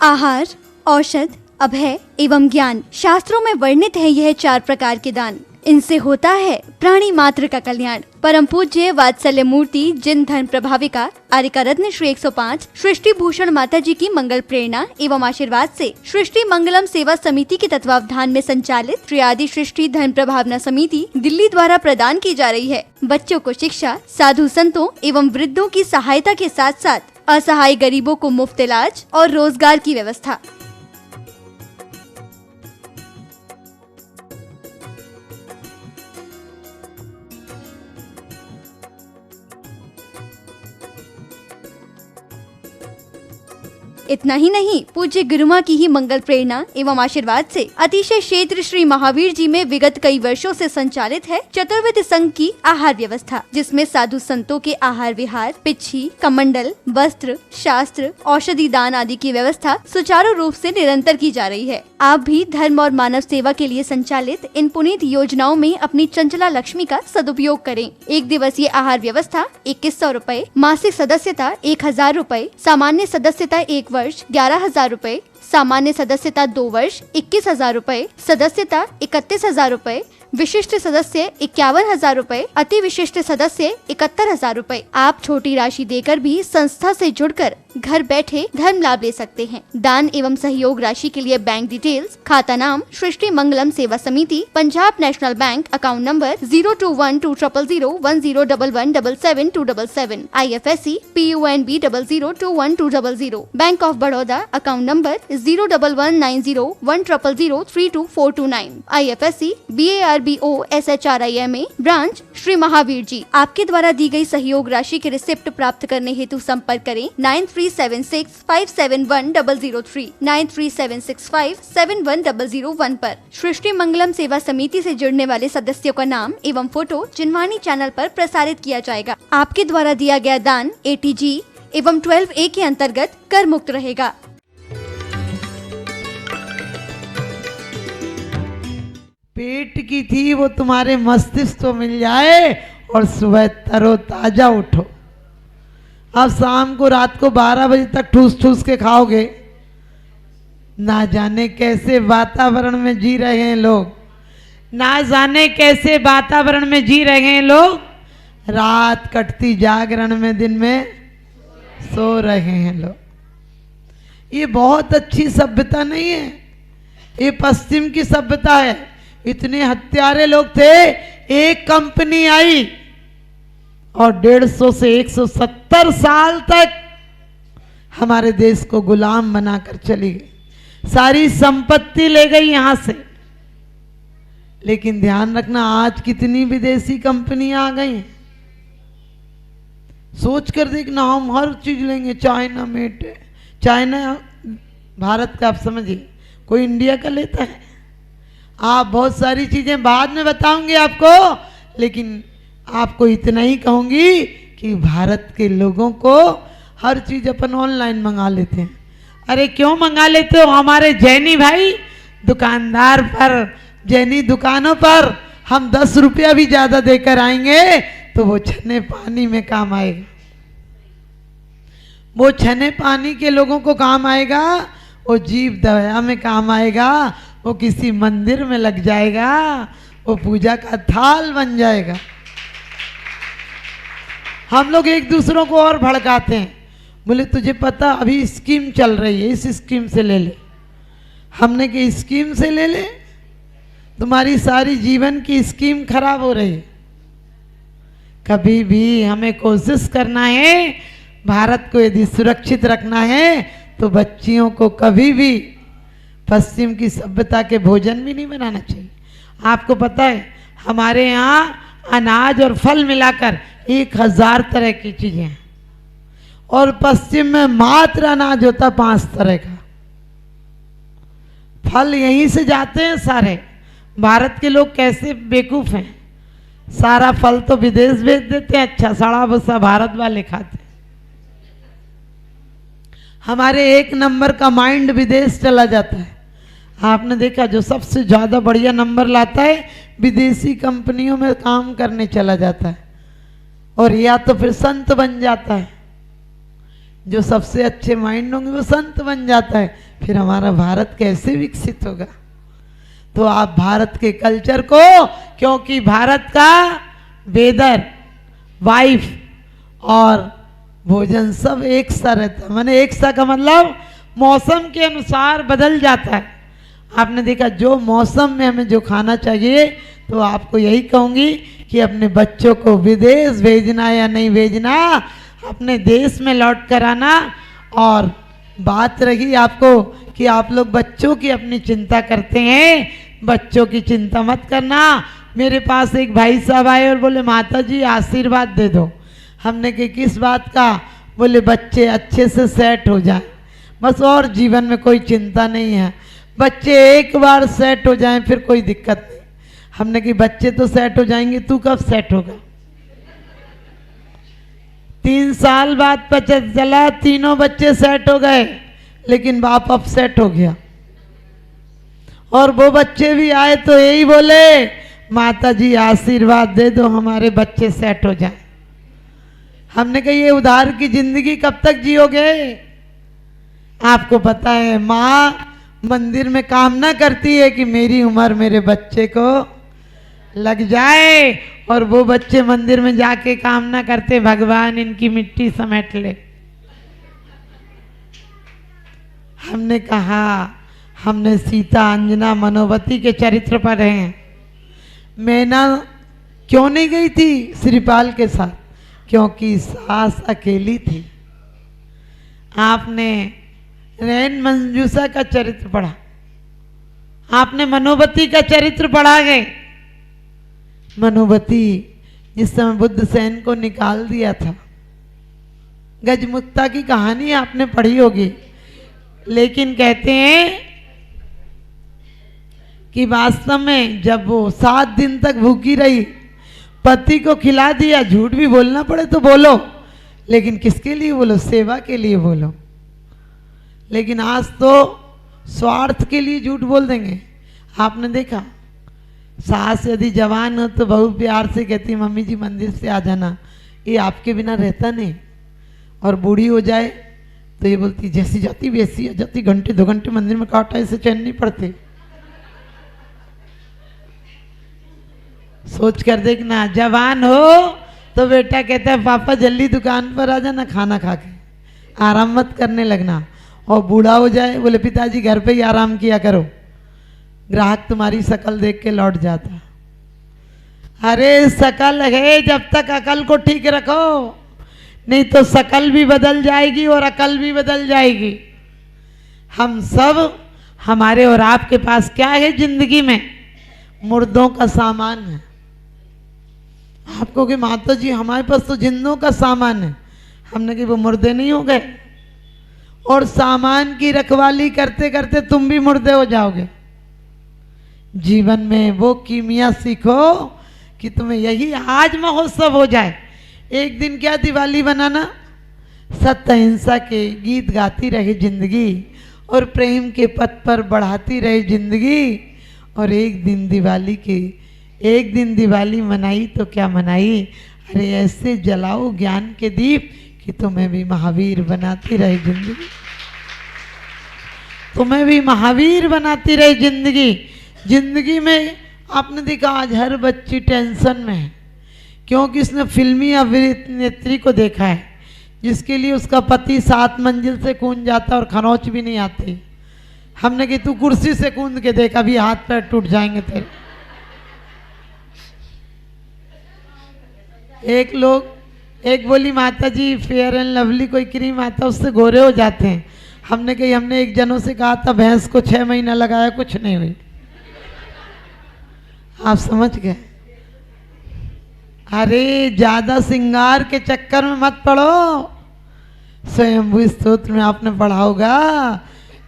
आहार, औषध, अभय एवं ज्ञान। शास्त्रों में वर्णित है यह 4 प्रकार के दान। इनसे होता है प्राणी मात्र का कल्याण। परम पूज्य वात्सल्य मूर्ति जिन धर्म प्रभाविका आर्यका रत्न श्री 105 सृष्टि भूषण माता जी की मंगल प्रेरणा एवं आशीर्वाद से सृष्टि मंगलम सेवा समिति के तत्वावधान में संचालित श्री आदि सृष्टि धर्म प्रभावना समिति दिल्ली द्वारा प्रदान की जा रही है। बच्चों को शिक्षा, साधु संतों एवं वृद्धों की सहायता के साथ साथ असहाय गरीबों को मुफ्त इलाज और रोजगार की व्यवस्था। इतना ही नहीं, पूज्य गुरुमा की ही मंगल प्रेरणा एवं आशीर्वाद से अतिशय क्षेत्र श्री महावीर जी में विगत कई वर्षों से संचालित है चतुर्विध संघ की आहार व्यवस्था, जिसमें साधु संतों के आहार विहार, पिच्छी, कमंडल, वस्त्र, शास्त्र, औषधि दान आदि की व्यवस्था सुचारू रूप से निरंतर की जा रही है। आप भी धर्म और मानव सेवा के लिए संचालित इन पुनीत योजनाओं में अपनी चंचला लक्ष्मी का सदुपयोग करें। 1 दिवसीय आहार व्यवस्था 2100 रूपए, मासिक सदस्यता 1000 रूपए, सामान्य सदस्यता 1 वर्ष 11,000 रूपए, सामान्य सदस्यता 2 वर्ष 21,000 रूपए, सदस्यता 31,000 रूपए, विशिष्ट सदस्य 51,000 रूपए, अति विशिष्ट सदस्य 71,000 रूपए। आप छोटी राशि देकर भी संस्था से जुड़कर घर बैठे धर्म लाभ ले सकते हैं। दान एवं सहयोग राशि के लिए बैंक डिटेल्स, खाता नाम सृष्टि Mangalam Seva Samiti, Punjab National Bank, account number 02120010117777, IFSC PUNB 0021200, Bank of Baroda, account number 011901000324429, IFSC BARBO SHRIMA, branch Shri Mahavir ji. आपके द्वारा दी गई सहयोग राशि के रिसिप्ट प्राप्त करने हेतु संपर्क करें 9376571003, 9376571001 पर। सृष्टि मंगलम सेवा समिति से जुड़ने वाले सदस्यों का नाम एवं फोटो जिनवाणी चैनल पर प्रसारित किया जाएगा। आपके द्वारा दिया गया दान ATG एवं 12A के अंतर्गत कर मुक्त रहेगा। पेट की थी वो तुम्हारे मस्तिष्क को मिल जाए और सुबह तरोताजा उठो। अब शाम को रात को 12 बजे तक ठूस ठूस के खाओगे। ना जाने कैसे वातावरण में जी रहे हैं लोग, ना जाने कैसे वातावरण में जी रहे हैं लोग। रात कटती जागरण में, दिन में सो रहे हैं लोग। ये बहुत अच्छी सभ्यता नहीं है, ये पश्चिम की सभ्यता है। इतने हत्यारे लोग थे, एक कंपनी आई और 150 से 170 साल तक हमारे देश को गुलाम बनाकर चली गई। सारी संपत्ति ले गई यहां से। लेकिन ध्यान रखना, आज कितनी विदेशी कंपनियां आ गई हैं। सोच कर देखना, हम हर चीज लेंगे चाइना मेड है। चाइना भारत का, आप समझिए, कोई इंडिया का लेता है। आप बहुत सारी चीजें बाद में बताऊंगी आपको, लेकिन आपको इतना ही कहूंगी कि भारत के लोगों को हर चीज अपन ऑनलाइन मंगा लेते हैं। अरे क्यों मंगा लेते हो? हमारे जैनी भाई दुकानदार पर, जैनी दुकानों पर हम 10 रुपया भी ज्यादा देकर आएंगे तो वो छने पानी में काम आएगा। वो छने पानी के लोगों को काम आएगा, वो जीव दया में काम आएगा, वो किसी मंदिर में लग जाएगा, वो पूजा का थाल बन जाएगा। हम लोग एक दूसरों को और भड़काते हैं। बोले तुझे पता अभी स्कीम चल रही है, इस स्कीम से ले ले। हमने कि स्कीम से ले ले? तुम्हारी सारी जीवन की स्कीम खराब हो रही है। कभी भी हमें कोशिश करना है, भारत को यदि सुरक्षित रखना है तो बच्चियों को कभी भी पश्चिम की सभ्यता के भोजन भी नहीं बनाना चाहिए। आपको पता है हमारे यहाँ अनाज और फल मिलाकर 1000 तरह की चीजें हैं, और पश्चिम में मात्र अनाज होता 5 तरह का। फल यहीं से जाते हैं सारे। भारत के लोग कैसे बेवकूफ हैं, सारा फल तो विदेश भेज देते हैं, अच्छा सड़ा भुसा भारत वाले खाते हैं। हमारे 1 नंबर का माइंड विदेश चला जाता है। आपने देखा, जो सबसे ज्यादा बढ़िया नंबर लाता है विदेशी कंपनियों में काम करने चला जाता है, और या तो फिर संत बन जाता है, जो सबसे अच्छे माइंड होंगे वो संत बन जाता है, फिर हमारा भारत कैसे विकसित होगा। तो आप भारत के कल्चर को, क्योंकि भारत का वेदर, वाइफ और भोजन सब एक सा रहता है, माने एक सा का मतलब मौसम के अनुसार बदल जाता है। आपने देखा जो मौसम में हमें जो खाना चाहिए, तो आपको यही कहूँगी कि अपने बच्चों को विदेश भेजना या नहीं भेजना, अपने देश में लौट कर आना। और बात रही आपको कि आप लोग बच्चों की अपनी चिंता करते हैं, बच्चों की चिंता मत करना। मेरे पास एक भाई साहब आए और बोले माता जी आशीर्वाद दे दो। हमने कहा किस बात का? बोले बच्चे अच्छे से सेट हो जाएं, बस और जीवन में कोई चिंता नहीं है। बच्चे एक बार सेट हो जाएं फिर कोई दिक्कत नहीं। हमने कहा बच्चे तो सेट हो जाएंगे, तू कब सेट होगा? 3 साल बाद पता चला तीनों बच्चे सेट हो गए, लेकिन बाप अपसेट हो गया। और वो बच्चे भी आए तो यही बोले माता जी आशीर्वाद दे दो हमारे बच्चे सेट हो जाए। हमने कहा ये उधार की जिंदगी कब तक जियोगे? आपको पता है माँ मंदिर में कामना करती है कि मेरी उम्र मेरे बच्चे को लग जाए, और वो बच्चे मंदिर में जाके कामना करते भगवान इनकी मिट्टी समेट ले। हमने कहा हमने सीता, अंजना, मनोवती के चरित्र पढ़े हैं। मैना क्यों नहीं गई थी श्रीपाल के साथ? क्योंकि सास अकेली थी। आपने रैन मंजूषा का चरित्र पढ़ा, आपने मनोवती का चरित्र पढ़ा गए। मनोवती जिस समय बुद्ध सेन को निकाल दिया था, गजमुक्ता की कहानी आपने पढ़ी होगी। लेकिन कहते हैं कि वास्तव में जब वो 7 दिन तक भूखी रही, पति को खिला दिया, झूठ भी बोलना पड़े तो बोलो, लेकिन किसके लिए बोलो? सेवा के लिए बोलो। लेकिन आज तो स्वार्थ के लिए झूठ बोल देंगे। आपने देखा सास यदि जवान हो तो बहू प्यार से कहती मम्मी जी मंदिर से आ जाना, ये आपके बिना रहता नहीं। और बूढ़ी हो जाए तो ये बोलती जैसी जाती वैसी आ जाती, घंटे 2 घंटे मंदिर में काटा, इसे चैन नहीं पड़ते। सोच कर देखना, जवान हो तो बेटा कहता है पापा जल्दी दुकान पर आ जाना, खाना खा के आराम मत करने लगना। और बूढ़ा हो जाए बोले पिताजी घर पे ही आराम किया करो, ग्राहक तुम्हारी शकल देख के लौट जाता। अरे शकल है जब तक अकल को ठीक रखो, नहीं तो शकल भी बदल जाएगी और अकल भी बदल जाएगी। हम सब, हमारे और आपके पास क्या है जिंदगी में? मुर्दों का सामान है। आपको कि माता जी हमारे पास तो जिंदों का सामान है। हमने कि वो मुर्दे नहीं हो गए? और सामान की रखवाली करते करते तुम भी मुर्दे हो जाओगे। जीवन में वो कीमिया सीखो कि तुम्हें यही आज महोत्सव हो जाए। एक दिन क्या दिवाली बनाना, सत्य अहिंसा के गीत गाती रहे जिंदगी, और प्रेम के पथ पर बढ़ाती रहे जिंदगी। और एक दिन दिवाली मनाई तो क्या मनाई, अरे ऐसे जलाओ ज्ञान के दीप कि तुम्हें भी महावीर बनाती रहे जिंदगी, तुम्हें भी महावीर बनाती रहे जिंदगी। जिंदगी में आपने देखा आज हर बच्ची टेंशन में है, क्योंकि उसने फिल्मी अभिनेत्री को देखा है जिसके लिए उसका पति 7 मंजिल से कूद जाता और खरोंच भी नहीं आती। हमने कि तू कुर्सी से कूद के देख, अभी हाथ पैर टूट जाएंगे तेरे। एक बोली माता जी फेयर एंड लवली कोई क्रीम आता उससे गोरे हो जाते हैं। हमने कही हमने एक जनों से कहा था भैंस को 6 महीना लगाया कुछ नहीं हुई। आप समझ गए? अरे ज्यादा श्रृंगार के चक्कर में मत पड़ो। स्वयंभू स्तोत्र में आपने पढ़ा होगा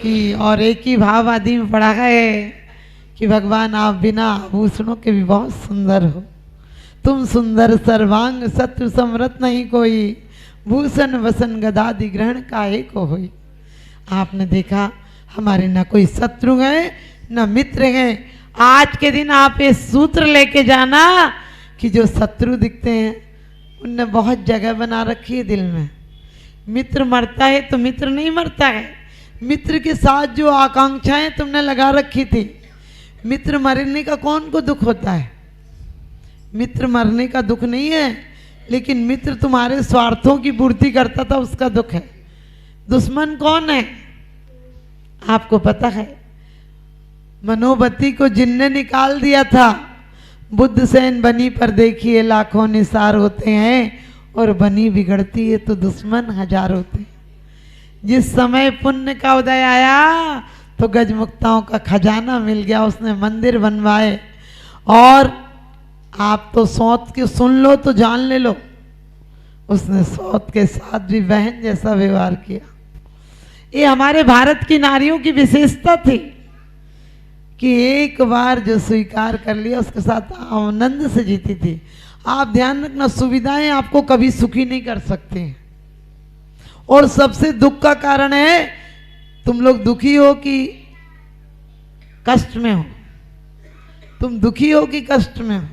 कि और एक ही भाव आदि में पढ़ा है कि भगवान आप बिना आभूषणों के भी बहुत सुंदर हो। तुम सुंदर सर्वांग शत्रु समरत नहीं कोई, भूषण वसन गदादि ग्रहण काहे को होई। आपने देखा हमारे ना कोई शत्रु हैं न मित्र हैं। आज के दिन आप ये सूत्र लेके जाना कि जो शत्रु दिखते हैं उनने बहुत जगह बना रखी है दिल में, मित्र मरता है तो मित्र नहीं मरता है। मित्र के साथ जो आकांक्षाएं तुमने लगा रखी थी, मित्र मरने का कौन को दुख होता है? मित्र मरने का दुख नहीं है, लेकिन मित्र तुम्हारे स्वार्थों की पूर्ति करता था, उसका दुख है। दुश्मन कौन है आपको पता है? मनोबती को जिनने निकाल दिया था। बुद्ध सेन बनी पर देखिए लाखों निसार होते हैं, और बनी बिगड़ती है तो दुश्मन हजार होते हैं। जिस समय पुण्य का उदय आया तो गजमुक्ताओं का खजाना मिल गया, उसने मंदिर बनवाए। और आप तो सौत के सुन लो तो जान ले लो, उसने सौत के साथ भी बहन जैसा व्यवहार किया। ये हमारे भारत की नारियों की विशेषता थी कि एक बार जो स्वीकार कर लिया उसके साथ आनंद से जीती थी। आप ध्यान रखना, सुविधाएं आपको कभी सुखी नहीं कर सकते हैं। और सबसे दुख का कारण है, तुम लोग दुखी हो कि कष्ट में हो? तुम दुखी हो कि कष्ट में हो?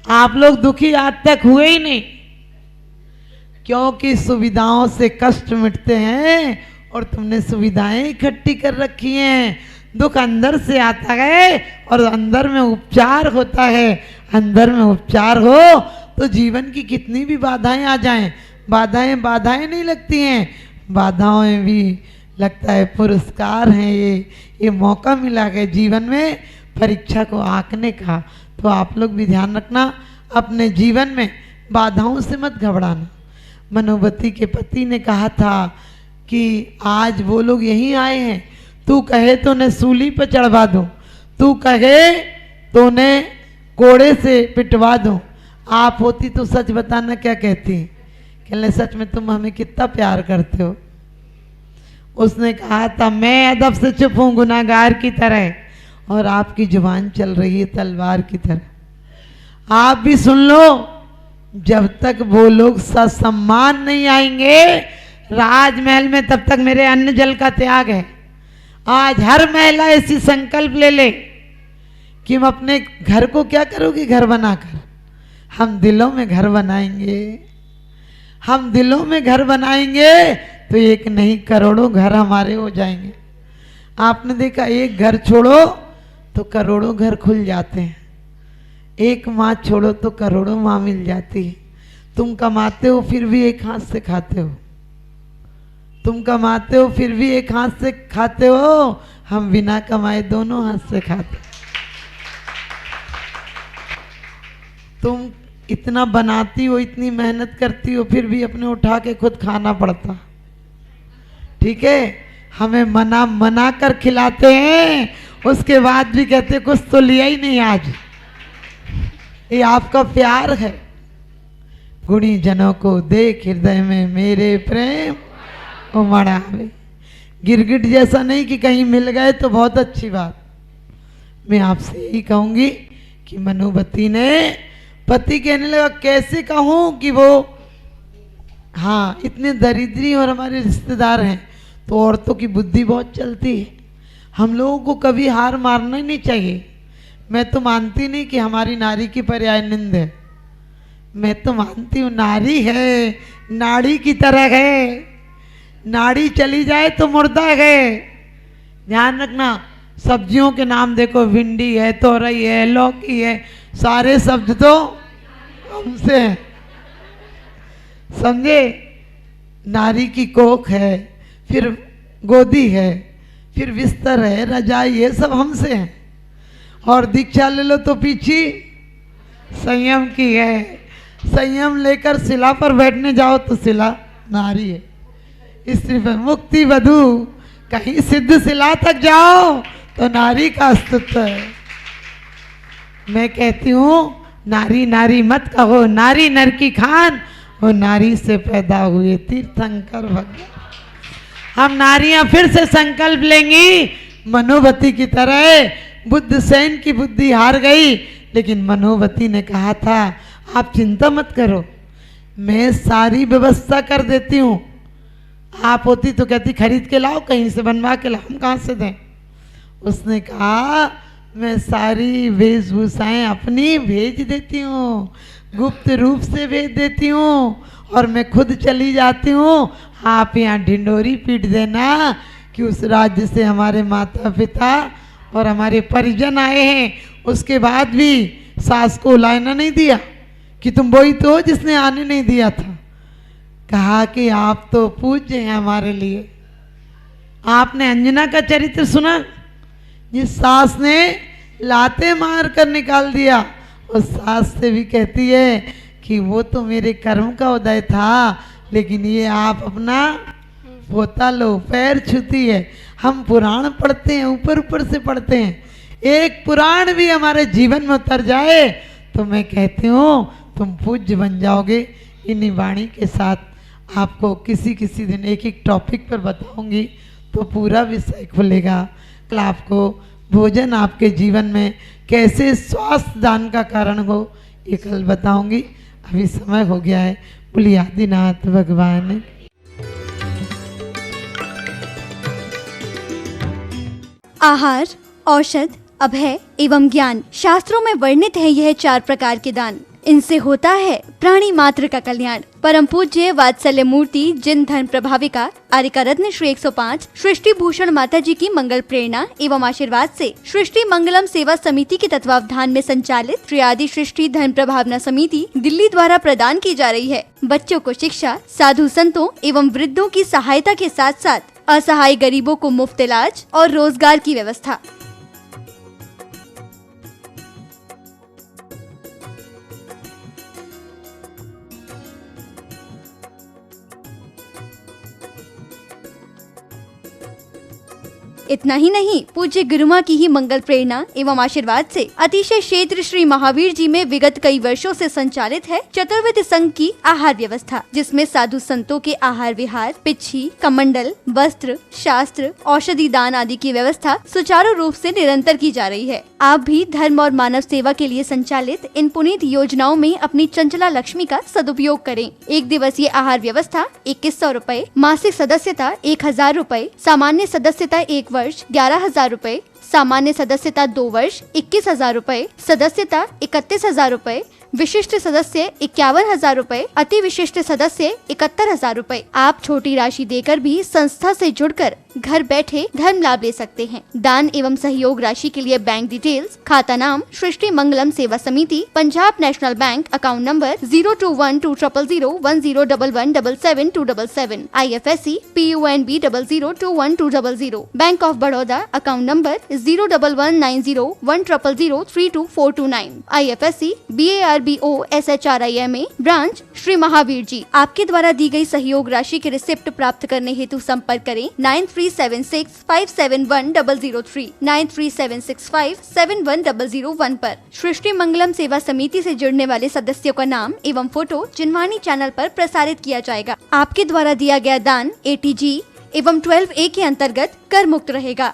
आप लोग दुखी आज तक हुए ही नहीं, क्योंकि सुविधाओं से कष्ट मिटते हैं और तुमने सुविधाएं इकट्ठी कर रखी हैं। दुख अंदर से आता है और अंदर में उपचार होता है। अंदर में उपचार हो तो जीवन की कितनी भी बाधाएं आ जाएं, बाधाएं बाधाएं नहीं लगती हैं, बाधाएं भी लगता है पुरस्कार हैं। ये मौका मिला है जीवन में परीक्षा को आंकने का। तो आप लोग भी ध्यान रखना, अपने जीवन में बाधाओं से मत घबराना। मनोबती के पति ने कहा था कि आज वो लोग यहीं आए हैं, तू कहे तो उन्हें सूली पर चढ़वा दूं, तू कहे तो उन्हें कोड़े से पिटवा दूं। आप होती तो सच बताना क्या कहती? कहने सच में तुम हमें कितना प्यार करते हो। उसने कहा था मैं अदब से चुप हूं गुनाहगार की तरह, और आपकी जुबान चल रही है तलवार की तरह। आप भी सुन लो, जब तक वो लोग ससम्मान नहीं आएंगे राजमहल में, तब तक मेरे अन्न जल का त्याग है। आज हर महिला ऐसी संकल्प ले ले कि हम अपने घर को क्या करोगी? घर बनाकर हम दिलों में घर बनाएंगे। हम दिलों में घर बनाएंगे तो एक नहीं करोड़ों घर हमारे हो जाएंगे। आपने देखा, एक घर छोड़ो तो करोड़ों घर खुल जाते हैं, एक माँ छोड़ो तो करोड़ों माँ मिल जाती है। तुम कमाते हो फिर भी एक हाथ से खाते हो, तुम कमाते हो फिर भी एक हाथ से खाते हो, हम बिना कमाए दोनों हाथ से खाते। तुम इतना बनाती हो, इतनी मेहनत करती हो, फिर भी अपने उठा के खुद खाना पड़ता। ठीक है, हमें मना कर खिलाते हैं, उसके बाद भी कहते कुछ तो लिया ही नहीं आज। ये आपका प्यार है। गुणी जनों को देख हृदय में मेरे प्रेम उमड़ावे। गिरगिट जैसा नहीं कि कहीं मिल गए तो बहुत अच्छी बात। मैं आपसे यही कहूंगी कि मनोबती ने, पति कहने लगा कैसे कहूं कि वो हाँ इतने दरिद्री और हमारे रिश्तेदार हैं। तो औरतों की बुद्धि बहुत चलती है, हम लोगों को कभी हार मारना ही नहीं चाहिए। मैं तो मानती नहीं कि हमारी नारी की पर्याय निंद है, मैं तो मानती हूँ नारी है, नाड़ी की तरह है। नाड़ी चली जाए तो मुर्दा है। ध्यान रखना, सब्जियों के नाम देखो, भिंडी है, तोरई है, लौकी है, सारे शब्द तो हमसे हैं, समझे? नारी की कोख है, फिर गोदी है, फिर बिस्तर है, रजाई, ये सब हमसे हैं। और दीक्षा ले लो तो पीछी संयम की है। संयम लेकर शिला पर बैठने जाओ तो शिला नारी है। स्त्री पर मुक्ति वधु, कहीं सिद्ध शिला तक जाओ तो नारी का अस्तित्व है। मैं कहती हूँ नारी नारी मत कहो, नारी नर की खान, वो नारी से पैदा हुए तीर्थंकर भगवान। हम नारियां फिर से संकल्प लेंगी मनोबती की तरह। बुद्ध सेन की बुद्धि हार गई, लेकिन मनोबती ने कहा था आप चिंता मत करो, मैं सारी व्यवस्था कर देती हूँ। आप होती तो कहती खरीद के लाओ, कहीं से बनवा के लाओ, हम कहाँ से दें? उसने कहा मैं सारी वेशभूषाएं अपनी भेज देती हूँ, गुप्त रूप से भेज देती हूँ, और मैं खुद चली जाती हूँ, आप यहाँ ढिंडोरी पीट देना कि उस राज्य से हमारे माता पिता और हमारे परिजन आए हैं, उसके बाद भी सास को लाना नहीं दिया कि तुम वही तो हो जिसने आने नहीं दिया था। कहा कि आप तो पूज्य हैं हमारे लिए। आपने अंजना का चरित्र सुना, जिस सास ने लाते मार कर निकाल दिया, उस सास से भी कहती है कि वो तो मेरे कर्म का उदय था, लेकिन ये आप अपना पोता लो, पैर छूती है। हम पुराण पढ़ते हैं, ऊपर ऊपर से पढ़ते हैं, एक पुराण भी हमारे जीवन में उतर जाए तो मैं कहती हूँ तुम पूज्य बन जाओगे। इन्हीं वाणी के साथ आपको किसी किसी दिन एक एक टॉपिक पर बताऊंगी तो पूरा विषय खुलेगा। कल आपको भोजन आपके जीवन में कैसे स्वास्थ्य दान का कारण हो, ये कल बताऊंगी। अभी समय हो गया है। बोलिए आदिनाथ भगवान। आहार, औषध, अभय एवं ज्ञान। शास्त्रों में वर्णित है यह 4 प्रकार के दान। इनसे होता है प्राणी मात्र का कल्याण। परम पूज्य वात्सल्य मूर्ति जिन धर्म प्रभाविका आर्यका रत्न श्री 105 सृष्टि भूषण माता जी की मंगल प्रेरणा एवं आशीर्वाद से सृष्टि मंगलम सेवा समिति के तत्वावधान में संचालित श्री आदि सृष्टि धर्म प्रभावना समिति दिल्ली द्वारा प्रदान की जा रही है। बच्चों को शिक्षा, साधु संतों एवं वृद्धों की सहायता के साथ साथ असहाय गरीबों को मुफ्त इलाज और रोजगार की व्यवस्था। इतना ही नहीं, पूज्य गुरुमा की ही मंगल प्रेरणा एवं आशीर्वाद से अतिशय क्षेत्र श्री महावीर जी में विगत कई वर्षों से संचालित है चतुर्विध संघ की आहार व्यवस्था, जिसमें साधु संतों के आहार विहार, पिच्छी, कमंडल, वस्त्र, शास्त्र, औषधि दान आदि की व्यवस्था सुचारू रूप से निरंतर की जा रही है। आप भी धर्म और मानव सेवा के लिए संचालित इन पुनीत योजनाओं में अपनी चंचला लक्ष्मी का सदुपयोग करें। 1 दिवसीय आहार व्यवस्था 2100 रूपए, मासिक सदस्यता 1000 रूपए, सामान्य सदस्यता 1 वर्ष 11,000 रूपए, सामान्य सदस्यता 2 वर्ष 21,000 रूपए, सदस्यता 31,000 रूपए, विशिष्ट सदस्य 51,000 रूपए, अति विशिष्ट सदस्य 71,000 रूपए। आप छोटी राशि देकर भी संस्था से जुड़कर घर बैठे धर्म लाभ ले सकते हैं। दान एवं सहयोग राशि के लिए बैंक डिटेल्स, खाता नाम सृष्टि Mangalam Seva Samiti, Punjab National Bank, account number 02120010117777, IFSC PUNB 00212000, Bank of Baroda, account number 011901000324229, IFSC BARBO SHRIMA, branch Shri Mahavir ji. आपके द्वारा दी गई सहयोग राशि के रिसिप्ट प्राप्त करने हेतु संपर्क करें 9376571003, 9376571001 पर। सृष्टि मंगलम सेवा समिति से जुड़ने वाले सदस्यों का नाम एवं फोटो जिनवाणी चैनल पर प्रसारित किया जाएगा। आपके द्वारा दिया गया दान ATG एवं 12A के अंतर्गत कर मुक्त रहेगा।